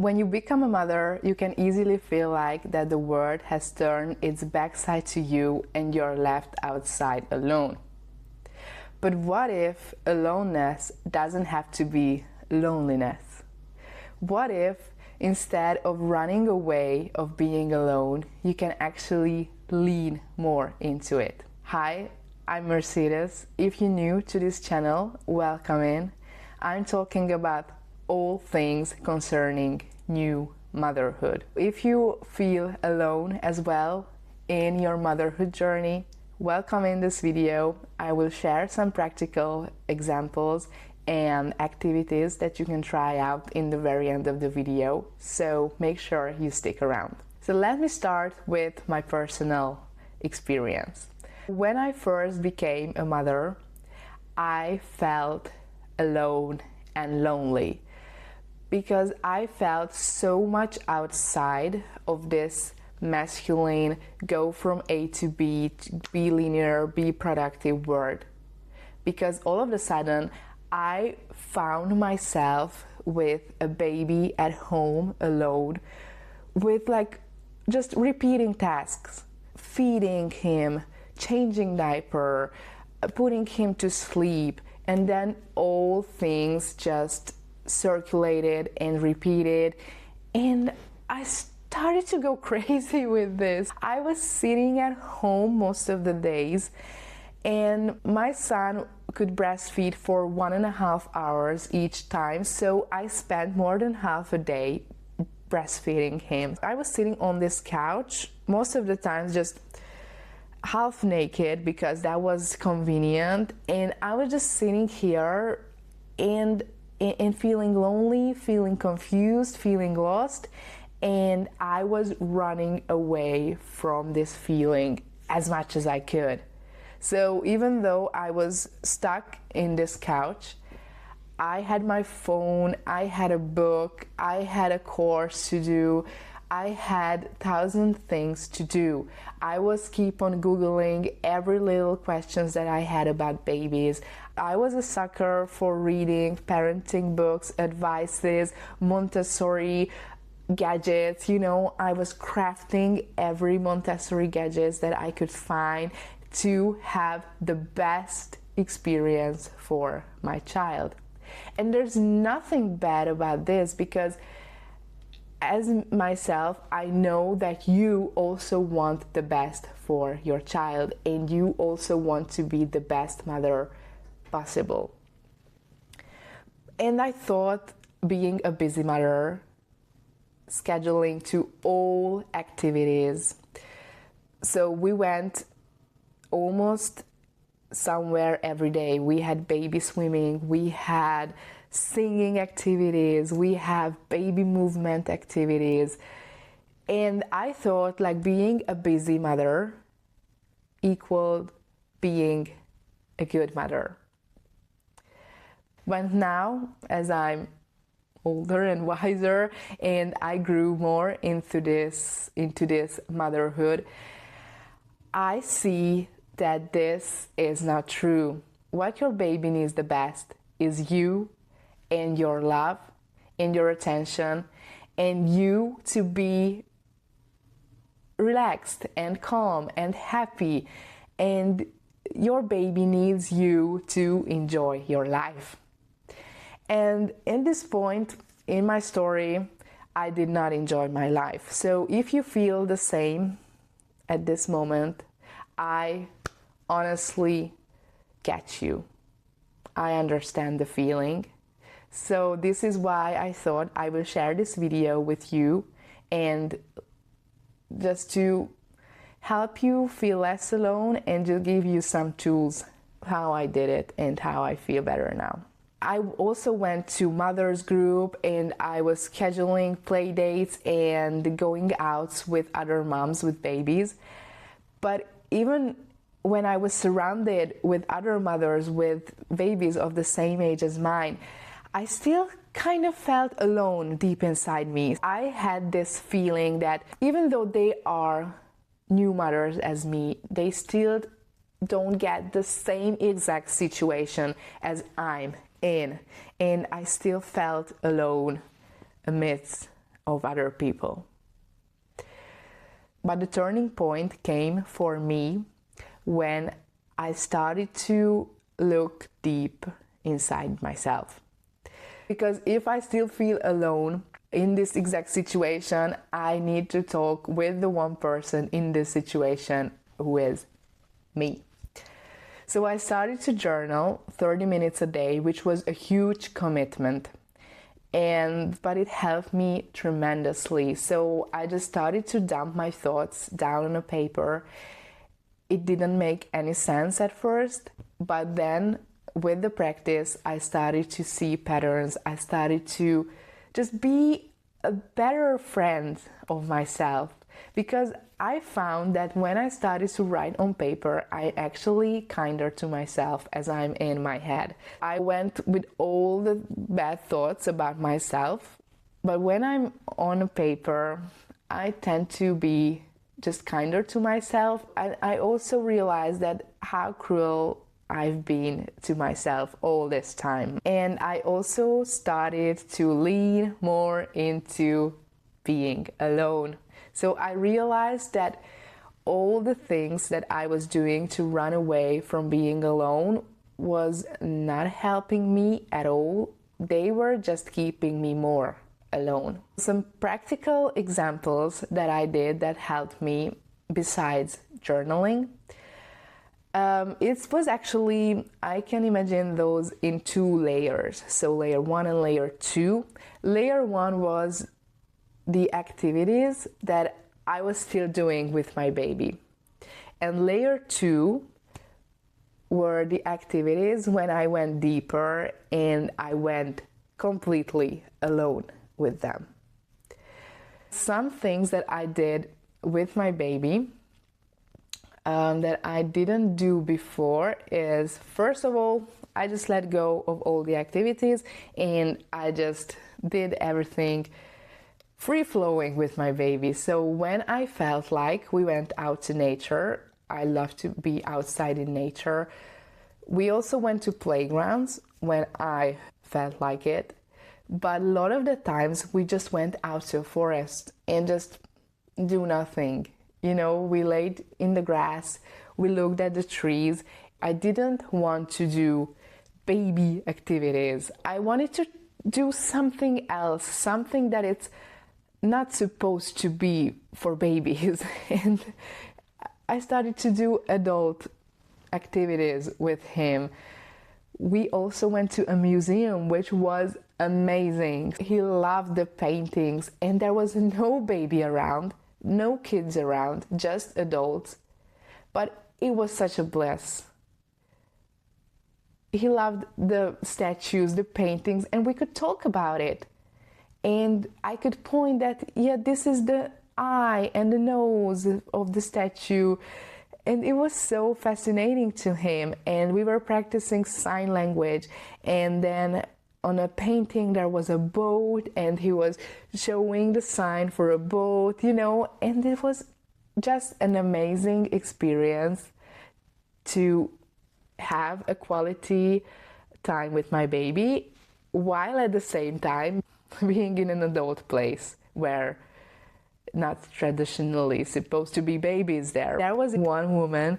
When you become a mother, you can easily feel like that the world has turned its backside to you and you're left outside alone. But what if aloneness doesn't have to be loneliness? What if instead of running away of being alone, you can actually lean more into it? Hi, I'm Mercedes. If you're new to this channel, welcome in. I'm talking about all things concerning new motherhood. If you feel alone as well in your motherhood journey, welcome in this video. I will share some practical examples and activities that you can try out in the very end of the video, so make sure you stick around. So let me start with my personal experience. When I first became a mother, I felt alone and lonely because I felt so much outside of this masculine go from A to B, be linear, be productive world. Because all of a sudden I found myself with a baby at home alone, with just repeating tasks, feeding him, changing diaper, putting him to sleep, and then all things just circulated and repeated, and I started to go crazy with this. I was sitting at home most of the days, and my son could breastfeed for 1.5 hours each time, so I spent more than half a day breastfeeding him. I was sitting on this couch most of the times just half naked because that was convenient, and I was just sitting here and feeling lonely, feeling confused, feeling lost, and I was running away from this feeling as much as I could. So even though I was stuck in this couch, I had my phone, I had a book, I had a course to do, I had 1,000 things to do. I was keep on Googling every little questions that I had about babies. I was a sucker for reading parenting books, advices, Montessori gadgets. I was crafting every Montessori gadgets that I could find to have the best experience for my child. And there's nothing bad about this, because as myself, I know that you also want the best for your child, and you also want to be the best mother possible. And I thought, being a busy mother, scheduling to all activities, so we went almost somewhere every day. We had baby swimming, we had singing activities, we have baby movement activities, and I thought being a busy mother equaled being a good mother. But now, as I'm older and wiser and I grew more into this motherhood, I see that this is not true. What your baby needs the best is you and your love and your attention, and you to be relaxed and calm and happy, and your baby needs you to enjoy your life. And in this point in my story, I did not enjoy my life. So if you feel the same at this moment, I honestly get you. I understand the feeling. So this is why I thought I will share this video with you, and just to help you feel less alone and to give you some tools how I did it and how I feel better now. I also went to mothers group, and I was scheduling play dates and going out with other moms with babies. But even when I was surrounded with other mothers with babies of the same age as mine, I still kind of felt alone deep inside me. I had this feeling that even though they are new mothers as me, they still don't get the same exact situation as I'm in, and I still felt alone amidst of other people. But the turning point came for me when I started to look deep inside myself. Because if I still feel alone in this exact situation, I need to talk with the one person in this situation who is me. So I started to journal 30 minutes a day, which was a huge commitment. But it helped me tremendously. So I just started to dump my thoughts down on a paper. It didn't make any sense at first, but then with the practice, I started to see patterns. I started to just be a better friend of myself, because I found that when I started to write on paper, I actually kinder to myself as I'm in my head. I went with all the bad thoughts about myself, but when I'm on a paper, I tend to be just kinder to myself. I also realized that how cruel I've been to myself all this time. And I also started to lean more into being alone. So I realized that all the things that I was doing to run away from being alone was not helping me at all. They were just keeping me more alone. Some practical examples that I did that helped me besides journaling. It was actually, I can imagine those in two layers. So layer 1 and layer 2. Layer 1 was the activities that I was still doing with my baby. And layer 2 were the activities when I went deeper and I went completely alone with them. Some things that I did with my baby that I didn't do before is, first of all, I just let go of all the activities and I just did everything free-flowing with my baby. So when I felt like we went out to nature, I love to be outside in nature. We also went to playgrounds when I felt like it. But a lot of the times we just went out to a forest and just do nothing. You know, we laid in the grass, we looked at the trees. I didn't want to do baby activities. I wanted to do something else, something that it's not supposed to be for babies. And I started to do adult activities with him. We also went to a museum, which was amazing. He loved the paintings, and there was no baby around, no kids around, just adults. But it was such a bliss. He loved the statues, the paintings, and we could talk about it. And I could point that, yeah, this is the eye and the nose of the statue. And it was so fascinating to him. And we were practicing sign language. And then on a painting, there was a boat, and he was showing the sign for a boat, you know. And it was just an amazing experience to have a quality time with my baby, while at the same time being in an adult place where not traditionally supposed to be babies there. There was one woman,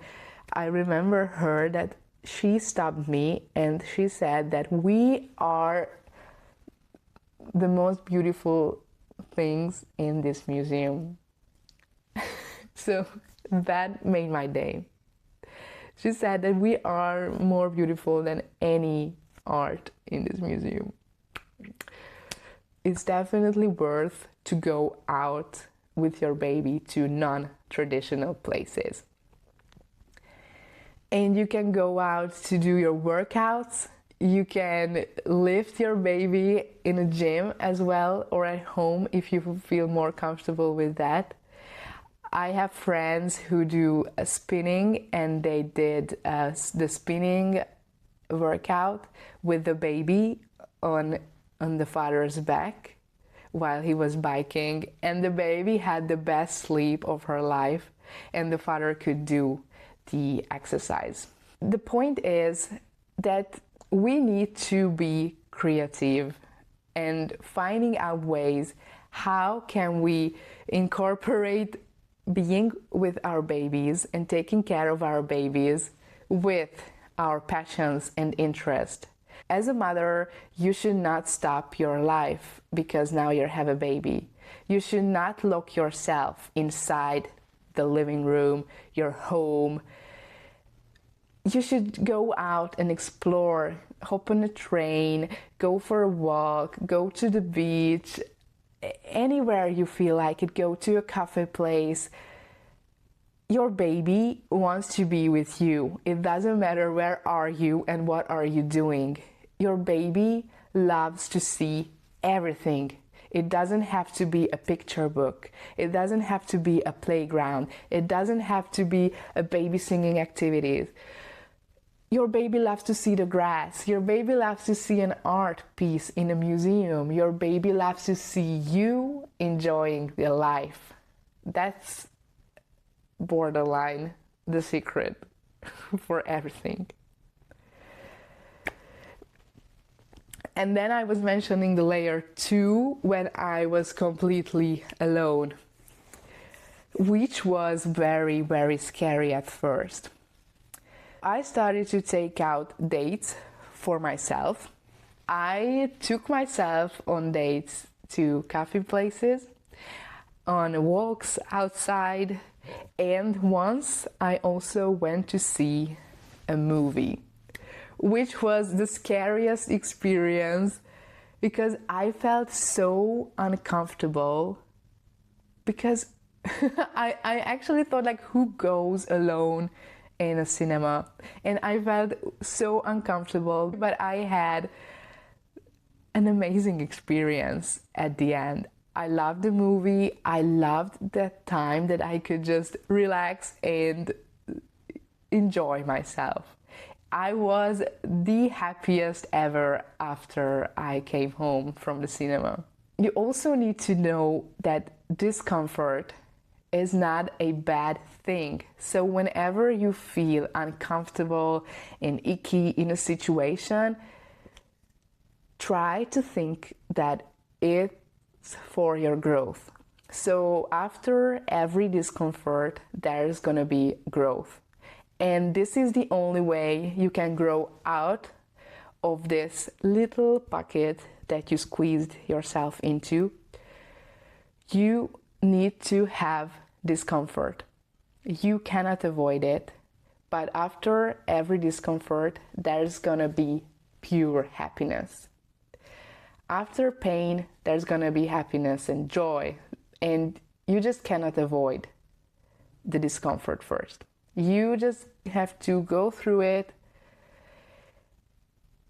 I remember her, that she stopped me and she said that we are the most beautiful things in this museum. So that made my day. She said that we are more beautiful than any art in this museum. It's definitely worth to go out with your baby to non-traditional places. And you can go out to do your workouts. You can lift your baby in a gym as well, or at home if you feel more comfortable with that. I have friends who do spinning, and they did the spinning workout with the baby on the father's back while he was biking, and the baby had the best sleep of her life, and the father could do the exercise. The point is that we need to be creative and finding out ways How can we incorporate being with our babies and taking care of our babies with our passions and interests? As a mother, you should not stop your life because now you have a baby. You should not lock yourself inside the living room, your home. You should go out and explore, hop on a train, go for a walk, go to the beach, anywhere you feel like it, go to a cafe place. Your baby wants to be with you. It doesn't matter where are you and what are you doing. Your baby loves to see everything. It doesn't have to be a picture book. It doesn't have to be a playground. It doesn't have to be a baby singing activities. Your baby loves to see the grass. Your baby loves to see an art piece in a museum. Your baby loves to see you enjoying your life. That's borderline the secret for everything. And then I was mentioning the layer 2 when I was completely alone, which was very, very scary at first. I started to take out dates for myself. I took myself on dates to coffee places, on walks outside, and once I also went to see a movie, which was the scariest experience because I felt so uncomfortable because I actually thought, like, who goes alone in a cinema? And I felt so uncomfortable, but I had an amazing experience at the end. I loved the movie. I loved that time that I could just relax and enjoy myself. I was the happiest ever after I came home from the cinema. You also need to know that discomfort is not a bad thing. So whenever you feel uncomfortable and icky in a situation, try to think that it's for your growth. So after every discomfort, there's gonna be growth. And this is the only way you can grow out of this little pocket that you squeezed yourself into. You need to have discomfort. You cannot avoid it, but after every discomfort, there's gonna be pure happiness. After pain, there's gonna be happiness and joy, and you just cannot avoid the discomfort first. You just have to go through it,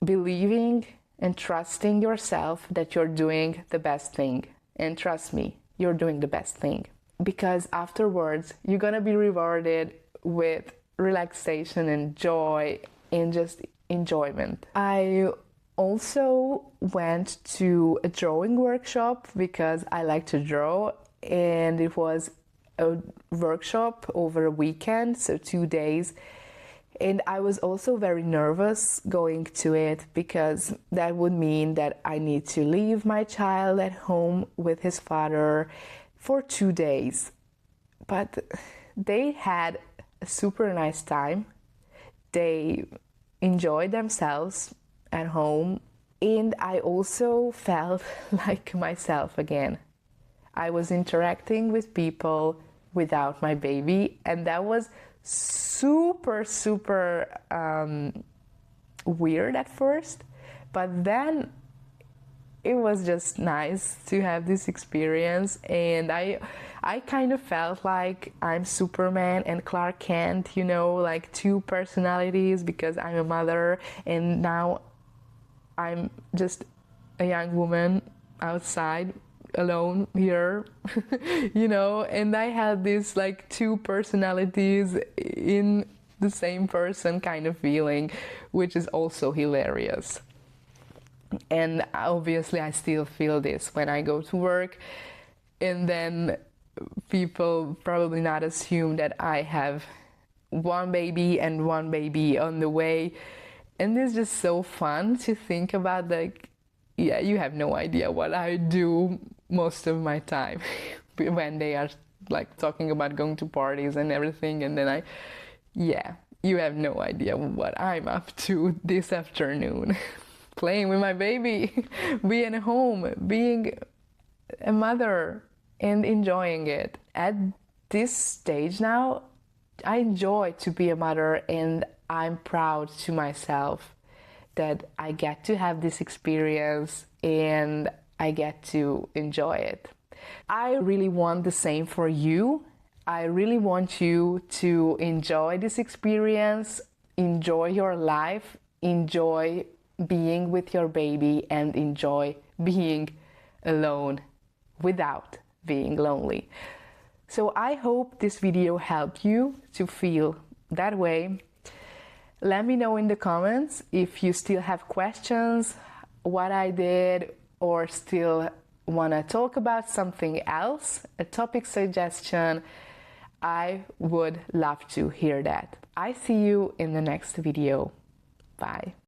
believing and trusting yourself that you're doing the best thing. And trust me, you're doing the best thing. Because afterwards, you're gonna be rewarded with relaxation and joy and just enjoyment. I also went to a drawing workshop because I like to draw, and it was a workshop over a weekend, so 2 days. And I was also very nervous going to it because that would mean that I need to leave my child at home with his father for 2 days. But they had a super nice time. They enjoyed themselves at home, and I also felt like myself again. I was interacting with people without my baby, and that was super weird at first, but then it was just nice to have this experience. And I kind of felt like I'm Superman and Clark Kent, you know, like two personalities, because I'm a mother and now I'm just a young woman outside alone here, you know, and I had this like two personalities in the same person kind of feeling, which is also hilarious. And obviously I still feel this when I go to work, and then people probably not assume that I have one baby and one baby on the way. And it's just so fun to think about, like, yeah, you have no idea what I do most of my time when they are like talking about going to parties and everything, and then yeah, you have no idea what I'm up to this afternoon. Playing with my baby, being home, being a mother, and enjoying it. At this stage now, I enjoy to be a mother, and I'm proud to myself that I get to have this experience and I get to enjoy it. I really want the same for you. I really want you to enjoy this experience, enjoy your life, enjoy being with your baby, and enjoy being alone without being lonely. So I hope this video helped you to feel that way. Let me know in the comments if you still have questions, what I did, or still want to talk about something else, a topic suggestion. I would love to hear that. I see you in the next video. Bye.